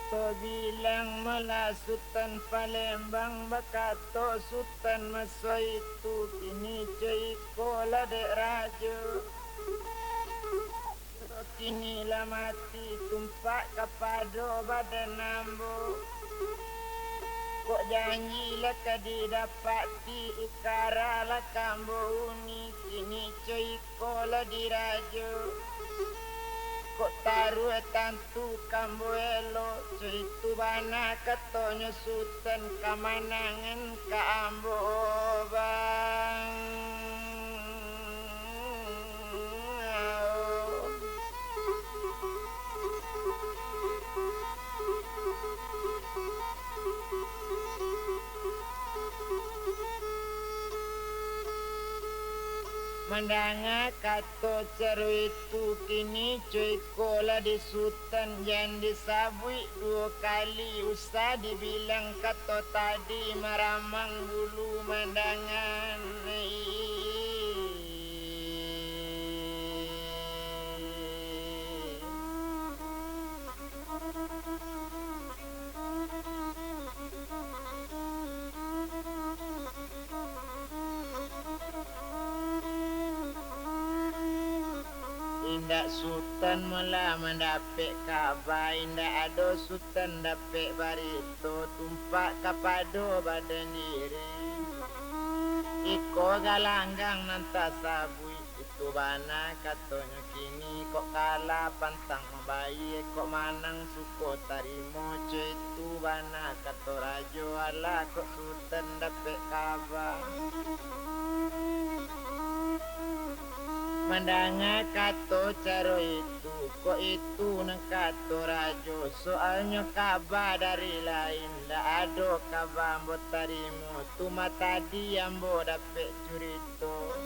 To bilang mala Sultan Palembang bakato Sultan Maso itu kini cuy kola dek rajo. Kini lah mati tumpak kapado badan nambo. Kok janji lah kadi dapati ikara lah kambo uni kini cuy kola di rajo. Kok taruh tantu kambo elo cuy tu bana katonyo Sultan kamanangan ka ambo bang. Mandanga kato ceru itu kini cuy kola di Sultan yang disabui 2 kali usah dibilang kato tadi maramang bulu mandangan. Indak Sultan mula mendapek kabar, indak ada Sultan dapek barito tumpak kapado badan diri. Iko galanggang nanta sabui itu bana katonyo kini kok kalah pantang membayi kok manang suko tarimo cuy itu bana kato rajo ala kok Sultan dapek kabar. Mandanga kato caro itu kok itu nang kato rajo soalnya kabar dari lain dak ado kabar ambo tarimo tuma tadi ambo dapet curito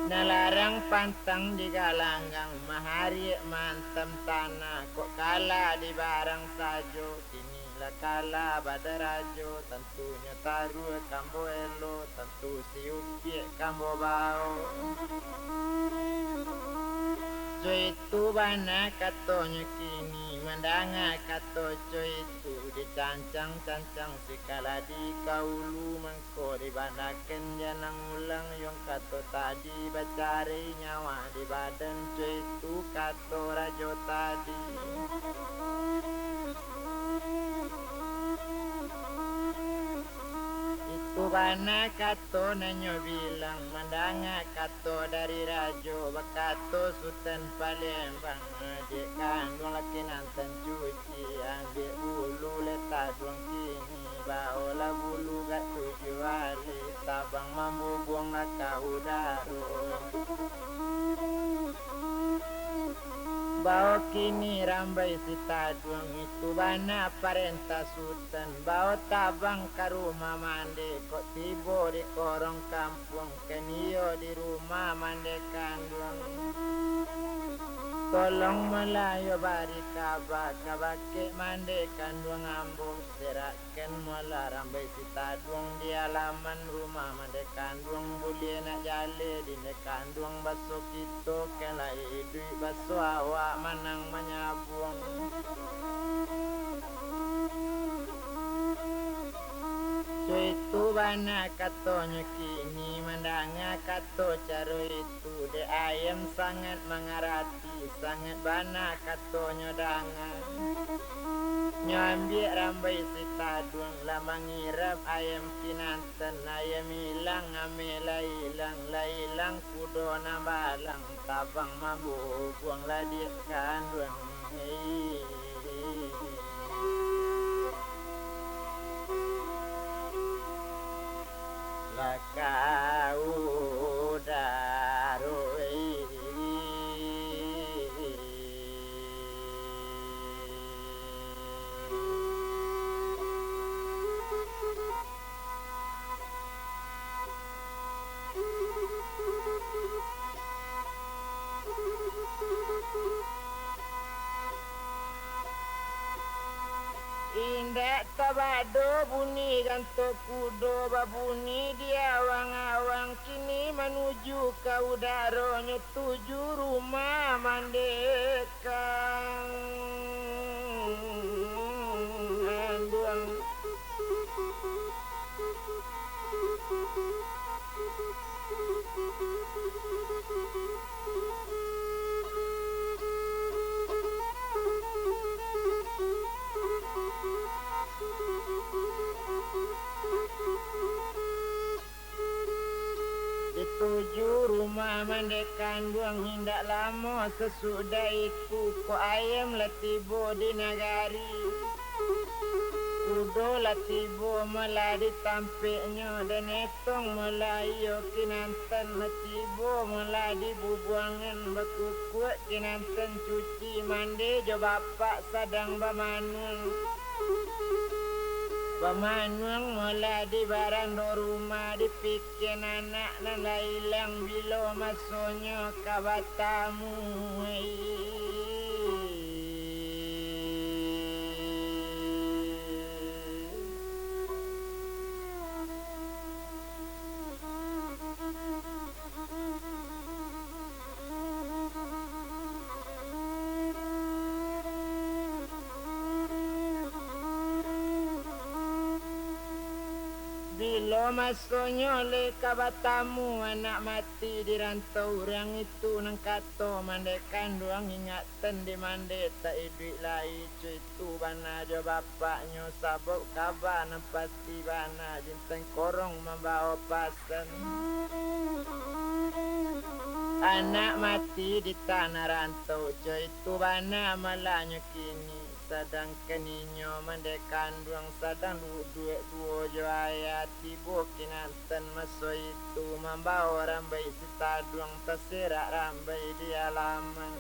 nalarang pantang di galanggang mahari mantem tanah kok kalah di barang sajo kini lah kalah pada rajo tentunya taruh kambo elo tentu siupie kambo bau. Cuy itu bana katonyo kini mandanga kato cuy itu dicancang-cancang sikala di kaulu mengko dibanaken janang ulang yang kato tadi bacari nyawa di badan cuy itu kato rajo tadi. Kubana kato nanyo bilang mandanga kato dari rajo bakato Sultan Palembang adik kandung laki nantan cuci ambil bulu letak duang kini baola bulu gak tujuh wali tabang mambu buang laka udaro. Bawa kini rambai si taduang itu bana parenta Sultan bawa tabang ke rumah mande kok tibo di korong kampung kenio di rumah mande kandung. Tolong melayo bari kabake mande kandung ambo seraken mula rambai si taduang di halaman rumah mande kandung boleh nak jale di ne kandung baso kito kelai idui baso awak manang menyabung. Cuy itu bana katonyo kini mandanga kato caro itu de ayam sangat mengarati sangat bana katonyo dangan. Nyambi rambai si taduang lama ngirap ayam kinanten ayam hilang amela hilang kudona balang tabang mabu buang ladik kanduang. Laka udaro indak tabado bunyi ganto kudo babuni di awang-awang kini menuju ke udaranya tuju rumah mandekang. Dituju rumah mandekan buang hindak lama sesudah itu ko ayam latibo di nagari. Kudo latibo meladi tampeknya dan etong melayu kinantan latibo meladi bubuangan bakukuk kinantan cuci mandi jo bapak sadang bamanung. Pemanuang mula di barang do rumah dipikir anak dan hilang bila masuknya kabatamu. Bila masuknya oleh kabatamu anak mati di rantau orang itu nang kato mandekan doang ingatan di mande tak duit lai cuy itu bana jo bapaknya sabuk kabar nang pasti bana jinteng korong membawa pasan. Anak mati di tanah rantau cuy itu bana malahnya kini. Sedangkan inyo mandekan duang sadang duit dua jo ayat tibo kinantan maso itu membawa rambai sita duang terserak rambai di halaman.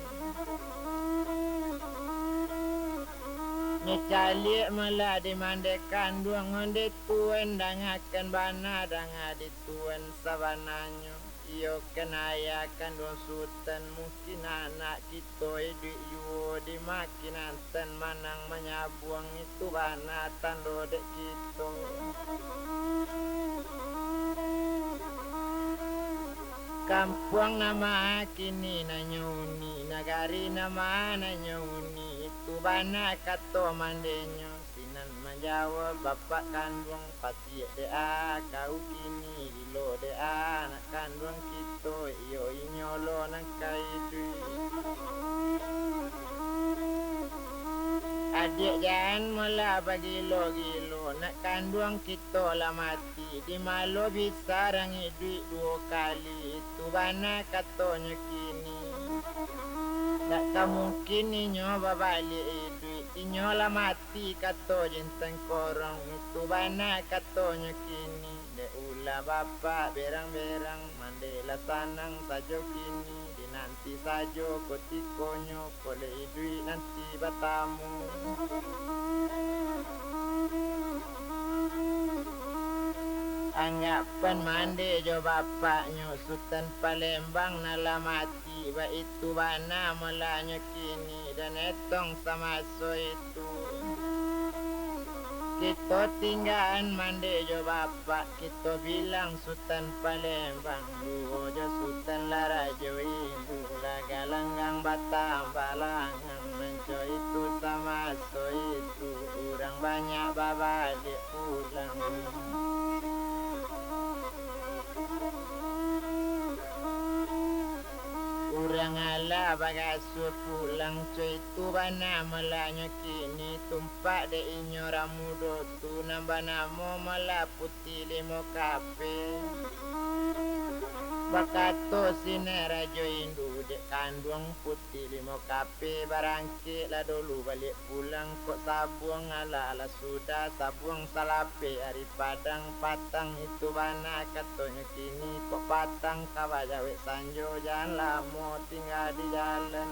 Nyecalik mula dimandekan duang onde tuen dangakan bana danga di tuen sabananyo. Iyo kenayakan dong sultan mungkin anak kita hidup yuo di makinantan manang menyabuang itu bana tando dek kita. Kampung nama kini nanyuni nagari nama nanyuni itu bana kato mandenyo. Menjawab bapak kandung pasti dea kau kini lo dea anak kandung kita iyo inyolo nang kaidu. Adik jangan mula bagi lo gilo nak kandung kita lah mati di malo bisa rangi duit dua kali itu bana katonya kini. Tak mungkin inyo babalik duit inyo lah mati kato jenteng korong itu bana katonya kini de ulah bapak berang-berang mandela sanang sajo kini di nanti sajo kotikonyo kole duit nanti batamu. Anggapan mande jo bapaknya Sultan Palembang nala mati ba itu bana mulanya kini dan etong sama so itu kita tinggalan mande jo bapak kita bilang Sultan Palembang duo jo Sultan Larajo ibu lagalanggang batam balangan menco itu sama so itu orang banyak babalik pulang. Urang ala bagasu pulang cuy tu bana malanya kini tumpak de inyo ramudo tu nambah namo mala putih limo kape. Bakato sine rajo indu dek kandung putih limo kape barangke lah dulu balik pulang kok sabuang ala sudah sabuang salape hari padang patang itu bana katonya kini kok patang kawajawe sanjo jangan lama tinggal di jalan.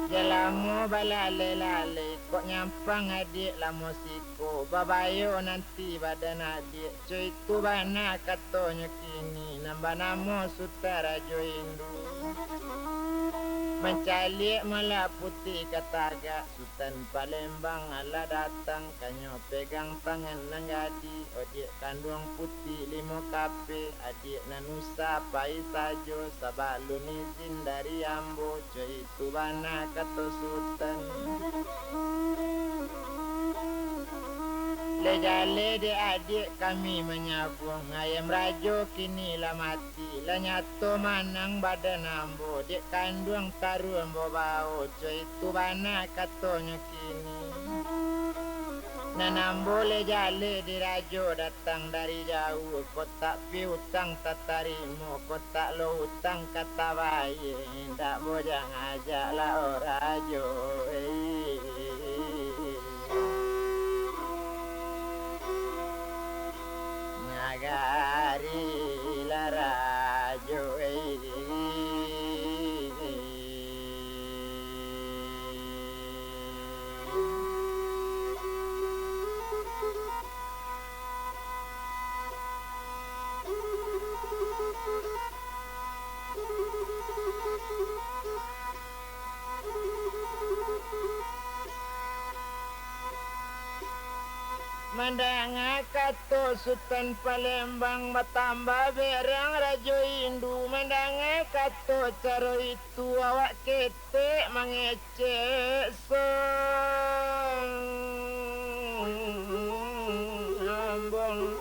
Jalamo balale-lale kok nyampang adik lamo siko babayo nanti badan adik cuy tu bana katonya kini nambah namo sutara jo indu. Mencalik mala putih kataga Sultan Palembang ala datang kanyo pegang tangan nanggadi odik kandung putih limo kape adik nanusa pai sajo sabalun izin dari ambo cuy itu bana kato Sultan. Lejale de adik kami menyabung ayam rajo kini lah mati lah nyato manang badan ambo dek kandung taru ambo bau coy itu bana katonyo kini nanambo lejale di rajo datang dari jauh kotak pi utang tatarimu kotak lo utang kata bayi ndak bojang ajak lah orajo Nagari larajo Mandanga kato Sultan Palembang matambah berang rajo Indu mandanga kato caro itu awak ketek mangecek ambong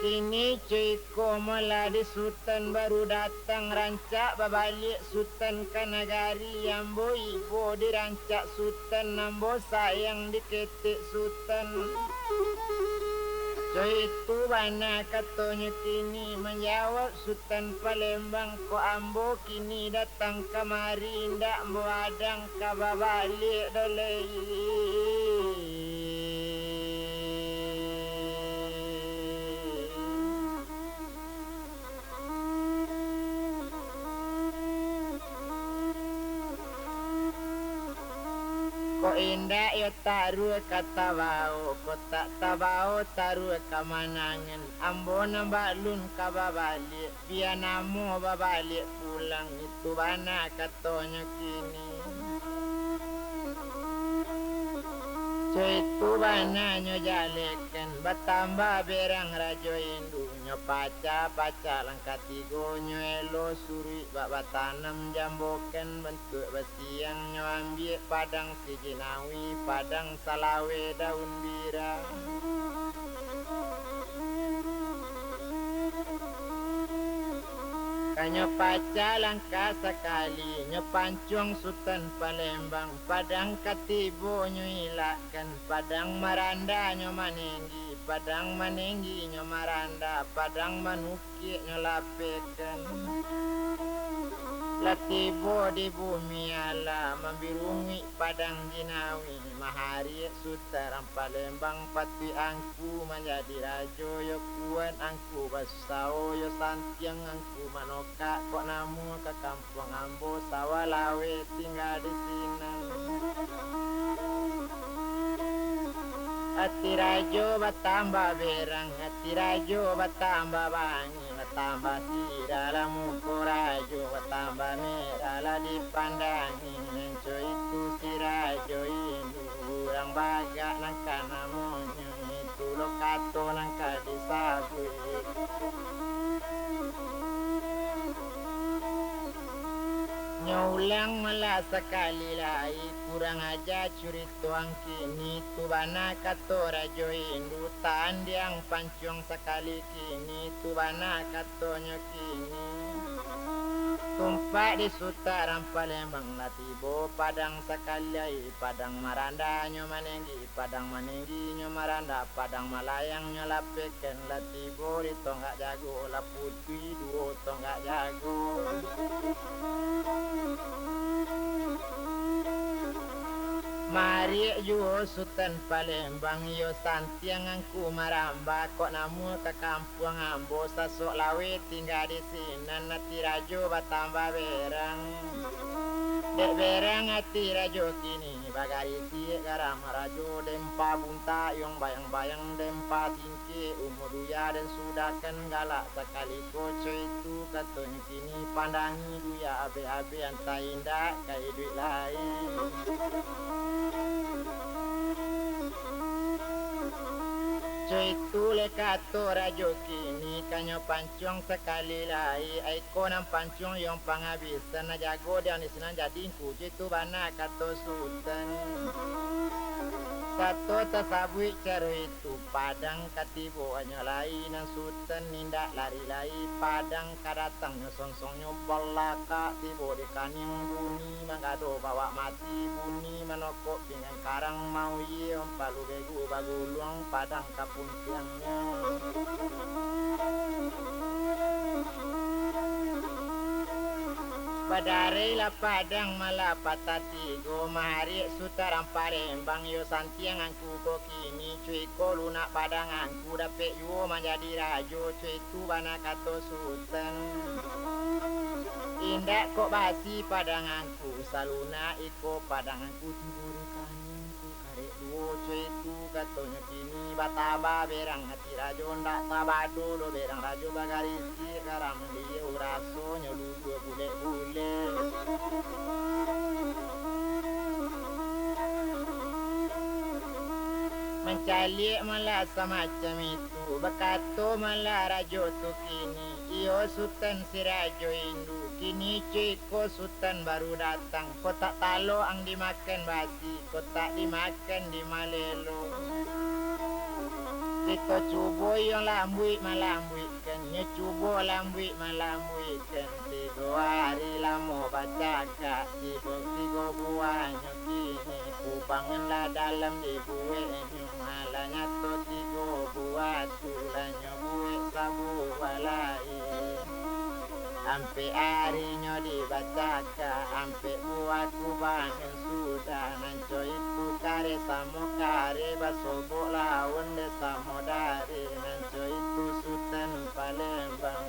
Kini cuiko meladi Sultan baru datang rancak babalik Sultan Kanagari Ambo ibu dirancak Sultan Ambo sayang diketik Sultan Cuy itu bana katanya kini menjawab Sultan Palembang ko Ambo kini datang kemari ndak mau adang kababalik dolei Ko indah yo taru kata bau ko tak tabau taru kamanangan ambo nambalun kababalik biar namo babalik pulang itu bana katanya kini itu bana nyo jalekan batambah berang rajo Indu nyo paca langkati go nyo elo suri bak batanam jamboken bentuk besiang nyo ambil padang sijinawi padang salawe daun bira Kanyo paca langkah sekali nyo pancung Sultan Palembang padang katibo nyo ilakan padang maranda nyo manenggi padang manenggi nyo maranda padang manuki nyo lapekan latibo di bumi ala membirungi padang jinawi mahari Sultan Palembang pati angku menjadi rajo yo kuan angku basao yo santiang angku manoka kok namu ke kampung Ambo sawalawe tinggal di sini Hati rajo batambah berang hati rajo batambah bangi batambah si dalam muka rajo batambah merah lah dipandangi menco itu si rajo Indu orang bagak nangka namanya itu lo kato nangka disabui Nyulang malah sekali lagi kurang aja curi tuang kini tu bana kato rajo Indu tandiang pancung sekali kini tu bana katonyo kini Tumpak di sutaran Palembang latibo padang sekali padang maranda nyo manenggi padang manenggi nyo maranda padang malayang nyo lapeken latibo di tonggak jago la putih duo tonggak jago Mari yo Sultan Palembang yo santiang angku maramba kok namu ke kampung Ambo sasok lawe tinggal di sini nanti rajo batambah berang dek berang hati rajo kini bagari si garam rajo dempa bunta yang bayang-bayang dempa tingki umur duya dan sudah kan galak sekali koco itu katanya kini pandangi duya abe-abe anta indah kayak duit lain cuy tu le kato rajo kini kanyo pancong sekali lai aiko nam pancong yang panghabisan na jago dan isinan jadi cuy tu bana kato sultan satu tasabui cero itu padang katibo anyo lai nang sultan nindak lari lai padang kadatang song-songnya balaka tibo di kanyang bunyi mangado bawa mati bunyi manokok dengan karang mau ye palu begu baguluang padang kapung tiangnya Badare la padang mala patati go mahari sutaram Palembang yo santiang angku ko kini cuy ko lunak padang angku dapet yo menjadi rajo cuy tu bana kato sultan indak kok basi padang angku saluna iko padang angku tibur kaning ku karek duo cuy tu katonya kini bataba berang hati rajo ndak tabado do berang rajo bagarisi karam dia uraso nyolu bule mencali malah semacam itu bekato malah rajo tu kini iyo sultan si rajo indu kini ciko sultan baru datang kotak talo ang dimakan basi kotak dimakan di malelo kita cubo yang lambui malambuikan nya cubo lambui malambuikan tiga hari lama baca kak tiga buahnya kini kubanganlah dalam di buwe malahnya to tiga buah tulanya buwe sabu walai ampe harinya dibaca ampe buat kubangan sudah nanco itu kare samo kare basobok lawan de samo dari nanco itu sultan Palembang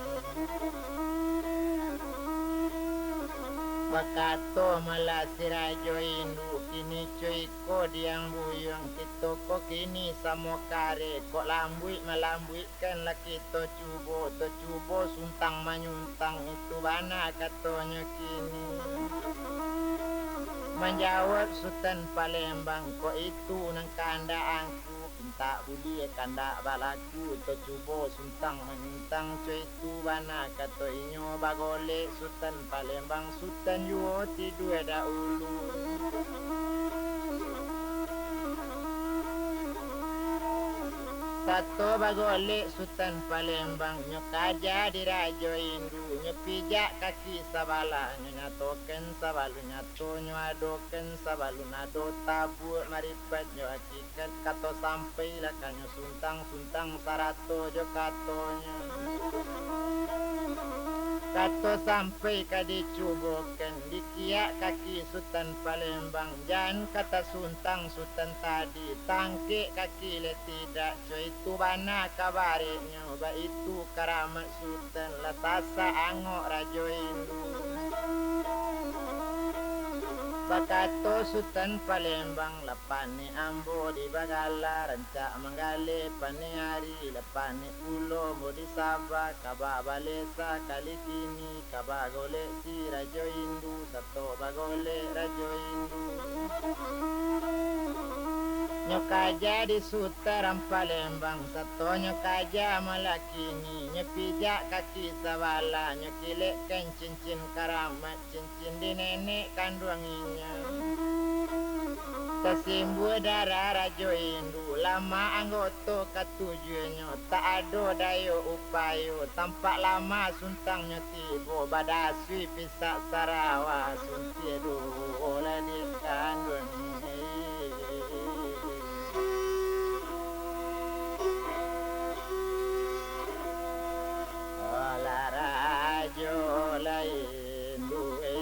bakato malah si rajo indu kini cuy ko diang buyang kita ko kini samo kare kok lambui malambuikan laki to cubo suntang manyuntang itu bana katonya kini menjawab sultan Palembang kok itu nang kandaanku minta budi kanda balaku to cubo suntang manyuntang cuy itu bana kato inyo bagole sultan Palembang sultan yuo tidu ada ulu satu bagole sultan Palembang nyokaja di rajo indu nyepijak kaki sabala nyatoken sabalu nyato nyadoken sabalu nado tabur maripat nyakikat kato sampai lakanyo suntang sarato jo katonya kato sampai kadi cuboken dikiak kaki sultan Palembang jan kata sultan tadi tangke kaki le tidak coy itu bana kabarnya ba itu karamat sultan latasa angok rajo indu bakato sultan Palembang lapane ambo di bagala rancak menggale pane hari lapane ulo mo di sabah kaba balesa kali kini kaba gole si rajo indu satu bagole rajo indu nyokaja di sutaram Palembang satu nyokaja malakini nyepijak kaki sabala nyokilekkan cincin karamat cincin di nenek kandunginya tersimbu darah rajo indu lama anggoto katujuannya tak ada dayo upayo tampak lama suntangnya tibo badasui pisak sarawa sunti do olah di kandung olah rajo lain duwe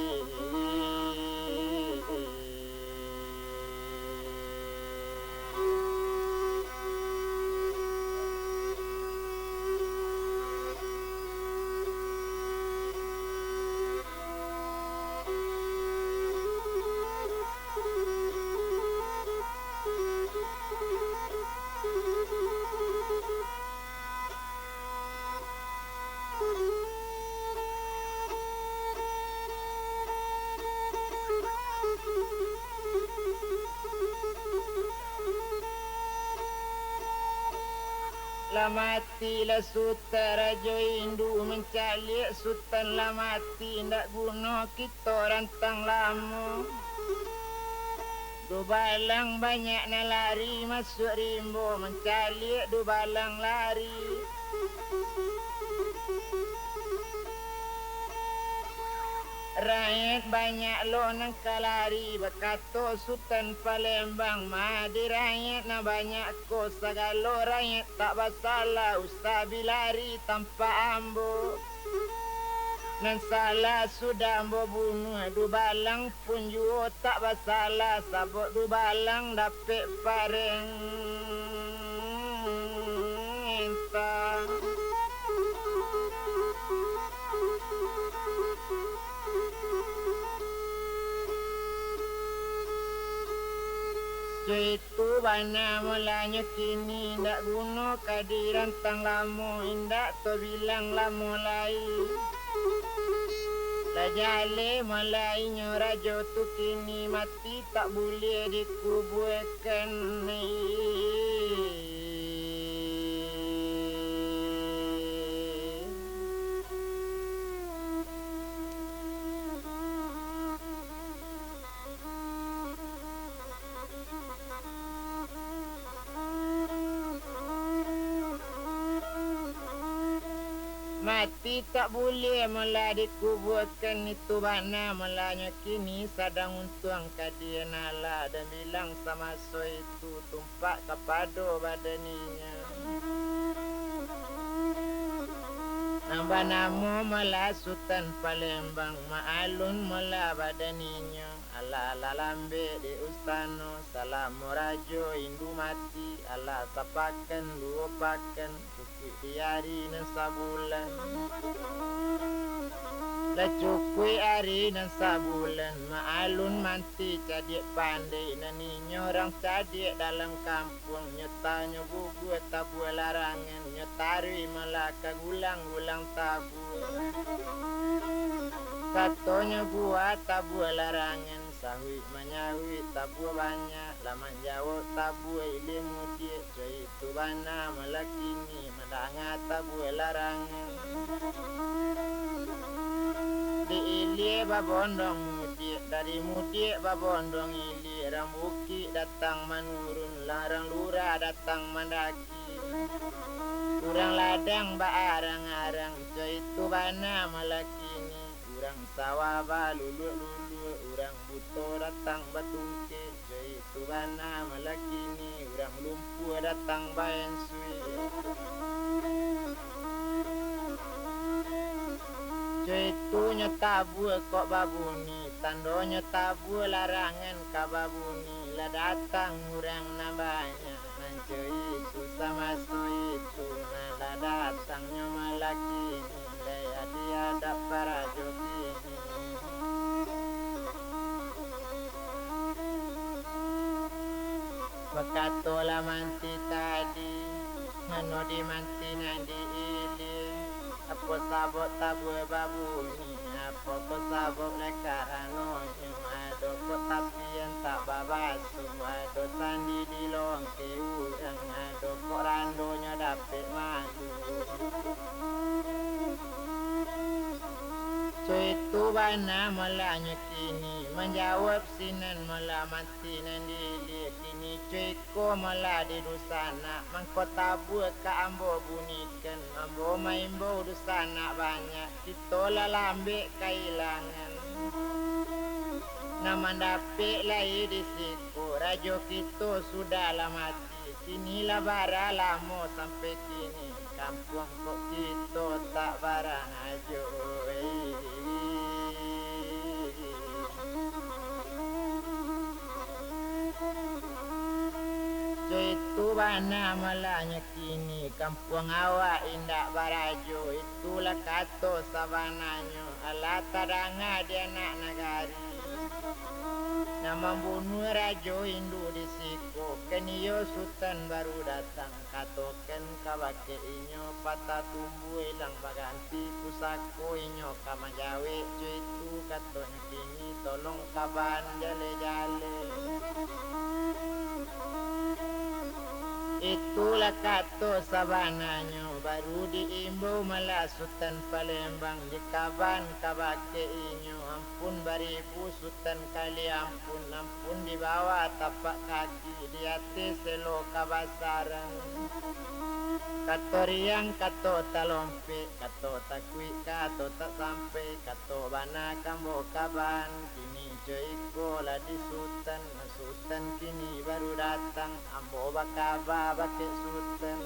La mati la suta rajo indu mencalik sultan la mati ndak guna kita rantang lama. Du balang banyak na lari masuk rimbo mencalik du balang lari. Rakyat banyak lo nang kalari bakato sultan Palembang madi rakyat na banyak ko sagalo rakyat tak basalah usah bilari tanpa ambo nan salah sudah ambo bunuh du balang pun juo tak basalah sabot du balang dapet pareng entah. Itu bana mulanya kini ndak guna kadiran tang lamo indak to bilang lamo lai. La jale mulai nyorajo tu kini mati tak boleh dikuburkan. Mati tak boleh mula dikuburkan itu bana mulanya kini sadang untuang kadia nala dan bilang sama so itu tumpak kepada badaninya. Nambah nama mula Sultan Palembang maalun mula badaninya. Ala lambe di ustano salam rajo indu mati ala sapakan dua pakan cukui diari nan sabulan. La cukui ari nan sabulan maalun manti cadik pandai naninyo orang cadik dalam kampung nyetanya bubu tabu larangan nyetari melaka gulang-gulang tabu. Katonya buat tabu larangan sahui manyahui tabu banyak laman jauh tabu ilmu dia cuy itu bana melakini mendangat tabu larangan di ili babondong mudi dari mudi babondong ili rambuki datang menurun larang lura datang mendaki kurang ladang baarang-arang cuy itu bana melakini urang sawah balulu-lulu urang buto datang batungke jai tubana malakini urang lumpuh datang bayan sui jai tu nyotabu kok babuni tandonya tabu larangan ka babuni la datang urang nabanya mancoi susah masuk itu la datangnya malakini dia dapat joki Bakatola manti tadi Ngano di manti nandi ili Apo sabot tabu babuni Apo ko sabot lekarano Ado ko tapian tak babasu Ado sandi di long ke urang Ado ko randonya dapet madu Cuy itu bana melanya kini menjawab sinan mela mati nandili kini cuy ko mela di dusana mangkota buat ke ambo bunikan ambo maimbo dusana banyak kita lambe kailangan nama dapik lai di siku rajo kita sudah lah mati kini lah bara lama sampai kini kampung kok kita tak barang ajo itu bana malanya kini kampung awak indak barajo itulah kato sabananyo ala taranga dia nak nagari nama bunuh rajo indu di siku keniyo sultan baru datang katoken kabake inyo patah tumbuh ilang baganti pusako inyo kamajawe itu katonya kini tolong kaban jale-jale Itulah kato sabananyo baru diimbau malah Sultan Palembang di kaban kabake inyo ampun baribu Sultan kali ampun dibawa tapak kaki di atas selo kabasaran kato riang kato talompe kato takwi kato tak sampai kato bana kambo kaban kini joiko lah di Sultan kini baru datang ambo bakaba bake Sultan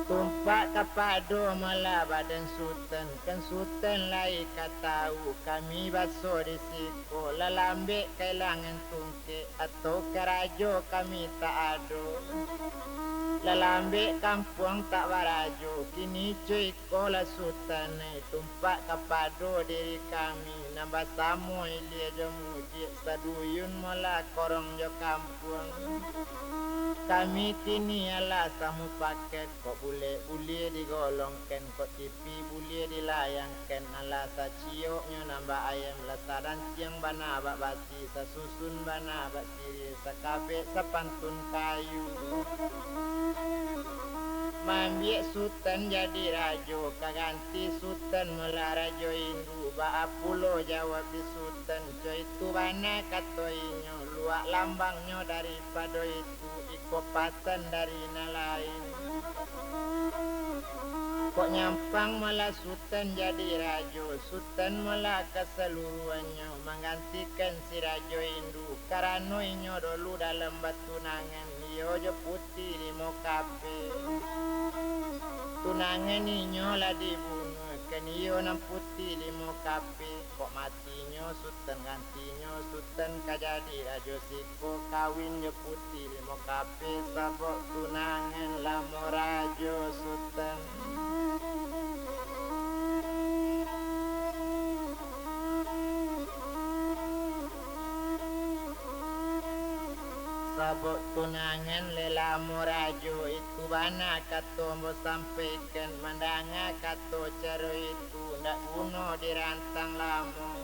tumpak kapado malah badan Sultan kan Sultan lai katau kami baso di siko lalambe kailangan tungke atau kerajo kami tak ado lalambe kampung tak barajo kini cuy kola Sultan tumpak kapado diri kami nambah samu ilia jomuji saduyun mola korong jo kampung kami kini ala samu paket kok bule digolongkan kok tipi bule dilayangkan ala sacio nyo nambah ayam lasaran siang bana bak basi sasusun bana bak siri sakabe sapantun kayu Mambiek Sultan jadi rajo kaganti Sultan mula rajo Indu ba apulo jawab di Sultan coy itu bana kato inyo luak lambangnya daripada itu ikopatan dari nalain kok nyampang malah Sultan jadi rajo Sultan malah keseluruhannya menggantikan si rajo Indu karena inyo dulu dalam batunangan iyo jo putih di mokape tunangan inyo lah dibunuh kan iyo nam putih di mokape kok matinyo Sultan gantinyo Sultan kajadi rajo siko kawin jo putih di mokape sabok tunangan lamo rajo Sultan sabok tunangan lelamu rajo itu bana kato mau sampaikan mandanga kato caro itu ndak bunuh dirantang lamu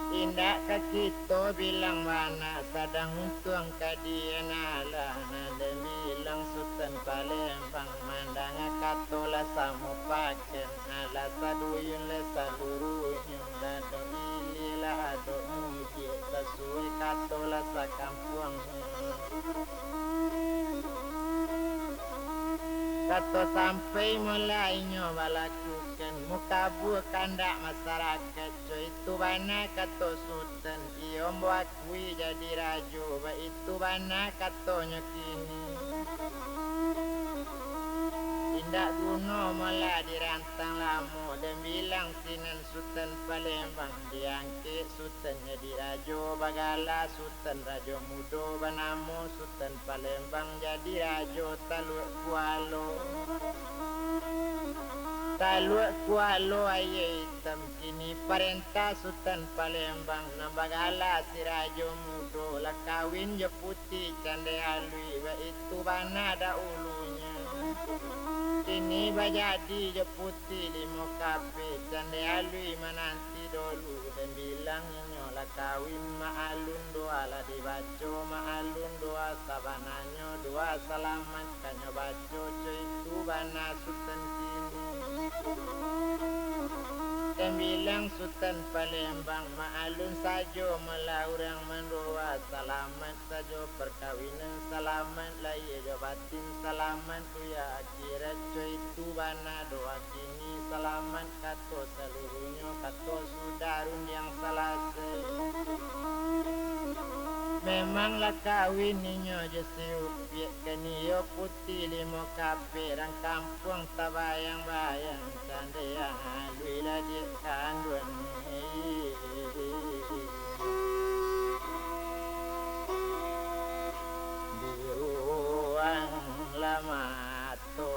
tindak ke kita bilang mana sadang untung kadian ala nada bilang Sultan Palembang mandanga kato lah samu paken ala saduyun le saluruhnya nada bililah ado muji sasui kato lah sakampuang kato sampai mulai nyoba lakukan muka buah kandak masyarakat coy itu bana kato Sultan iyo akui jadi rajo ba itu bana katonya kini tindak guno malah dirantang lamo dan bilang sinan Sultan Palembang diangkit Sultan jadi rajo bagala Sultan rajo mudo banamo Sultan Palembang jadi rajo taluk kualo aye hitam kini perintah Sultan Palembang nambagala si rajo mudo lah kawin jo putih cande alui ba itu bana ada ulunya kini bajadi jo putih di mokape cande alui menanti dulu dan bilang nyola kawin maalun doa lah dibaco maalun doa sabananyo doa salaman kanyo baco coy itu bana Sultan kini dan bilang Sultan Palembang maalun sajo malah orang mendoa salamat sajo perkawinan salamat laye jabatin salamat tu ya akhirat coy itu bana doa kini salamat kato seluruhnya kato sudarun yang selesai memanglah kawin ninyo jesiuk piek keniyo putih limo kape rang kampung tabayang-bayang cande yang alui lah dia kanduan di ruang lama to